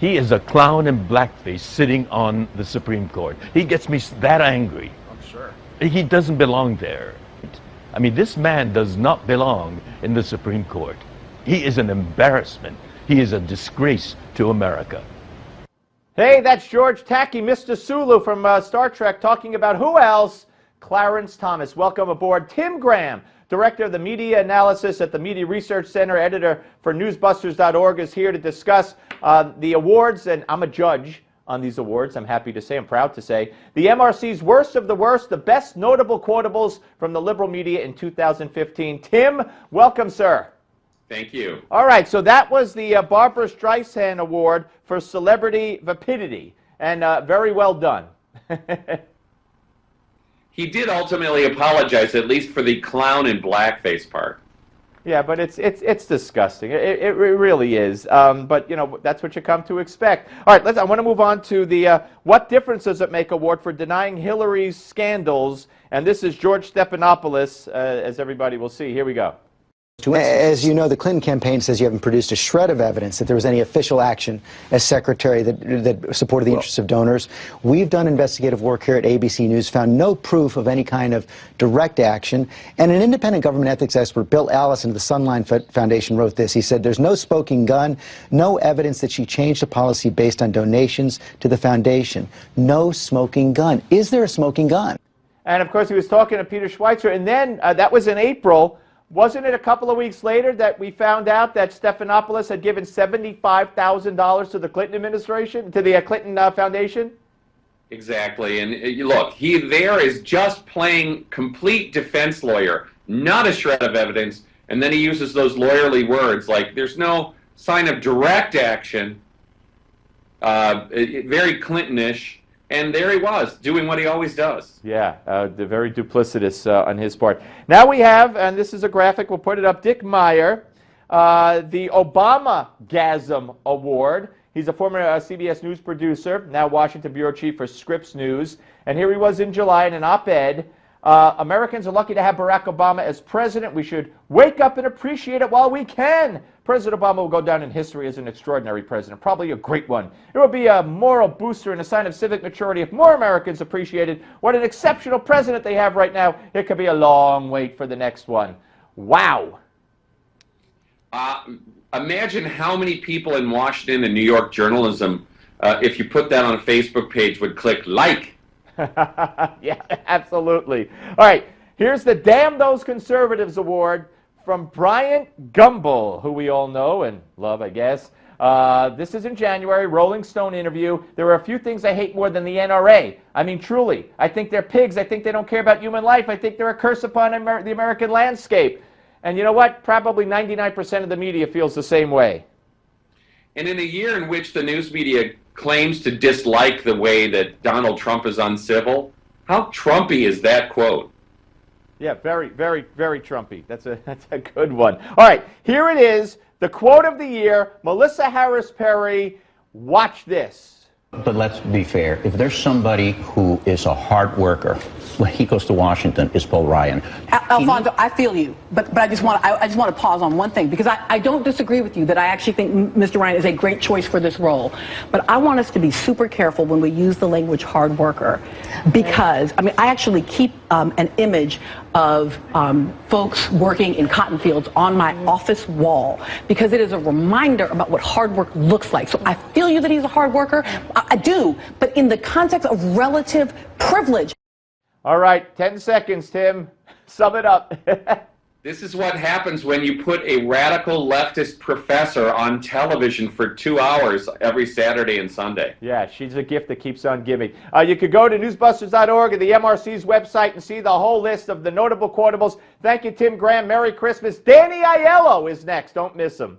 He is a clown in blackface sitting on the Supreme Court. He gets me that angry. I'm sure. He doesn't belong there. I mean, this man does not belong in the Supreme Court. He is an embarrassment. He is a disgrace to America. Hey, that's George Takei, Mr. Sulu from Star Trek, talking about who else? Clarence Thomas. Welcome aboard. Tim Graham, Director of the Media Analysis at the Media Research Center, editor for Newsbusters.org, is here to discuss the awards, and I'm a judge on these awards, I'm happy to say, I'm proud to say. The MRC's Worst of the Worst, the best notable quotables from the liberal media in 2015. Tim, welcome, sir. Thank you. All right, so that was the Barbara Streisand Award for Celebrity Vapidity, and very well done. He did ultimately apologize, at least for the clown in blackface part. Yeah, but it's disgusting. It really is. But you know, that's what you come to expect. All right, I want to move on to the What Difference Does It Make award for denying Hillary's scandals, and this is George Stephanopoulos, as everybody will see. Here we go. As you know, the Clinton campaign says you haven't produced a shred of evidence that there was any official action as secretary that supported the interests of donors. We've done investigative work here at ABC News, found no proof of any kind of direct action. And an independent government ethics expert, Bill Allison of the Sunline Foundation, wrote this. He said, there's no smoking gun, no evidence that she changed a policy based on donations to the foundation. No smoking gun. Is there a smoking gun? And of course, he was talking to Peter Schweitzer, and then that was in April. Wasn't it a couple of weeks later that we found out that Stephanopoulos had given $75,000 to the Clinton administration, to the Clinton Foundation? Exactly. And look, he there is just playing complete defense lawyer, not a shred of evidence. And then he uses those lawyerly words like there's no sign of direct action, very Clinton-ish. And there he was, doing what he always does. Yeah, very duplicitous on his part. Now we have, and this is a graphic, we'll put it up, Dick Meyer, the Obama-gasm Award. He's a former CBS News producer, now Washington Bureau Chief for Scripps News. And here he was in July in an op-ed. Americans are lucky to have Barack Obama as president. We should wake up and appreciate it while we can. President Obama will go down in history as an extraordinary president, probably a great one. It will be a moral booster and a sign of civic maturity if more Americans appreciated what an exceptional president they have right now. It could be a long wait for the next one. Wow. Imagine how many people in Washington and New York journalism, if you put that on a Facebook page, would click like. Yeah, absolutely. All right, here's the Damn Those Conservatives Award from Bryant Gumbel, who we all know and love, I guess. This is in January, Rolling Stone interview. There are a few things I hate more than the NRA. I mean, truly. I think they're pigs. I think they don't care about human life. I think they're a curse upon the American landscape. And you know what? Probably 99% of the media feels the same way. And in a year in which the news media claims to dislike the way that Donald Trump is uncivil, how Trumpy is that quote? Yeah, very, very, very Trumpy. That's a good one. All right, here it is, the quote of the year, Melissa Harris Perry. Watch this. But let's be fair. If there's somebody who is a hard worker, when he goes to Washington, is Paul Ryan. Alfonso, I feel you, but I just want to pause on one thing, because I don't disagree with you that I actually think Mr. Ryan is a great choice for this role. But I want us to be super careful when we use the language hard worker, because I mean I actually keep an image of folks working in cotton fields on my office wall, because it is a reminder about what hard work looks like. So I feel you that he's a hard worker. I do, but in the context of relative privilege. All right, 10 seconds, Tim. Sum it up. This is what happens when you put a radical leftist professor on television for 2 hours every Saturday and Sunday. Yeah, she's a gift that keeps on giving. You could go to newsbusters.org or the MRC's website and see the whole list of the notable quotables. Thank you, Tim Graham. Merry Christmas. Danny Aiello is next. Don't miss him.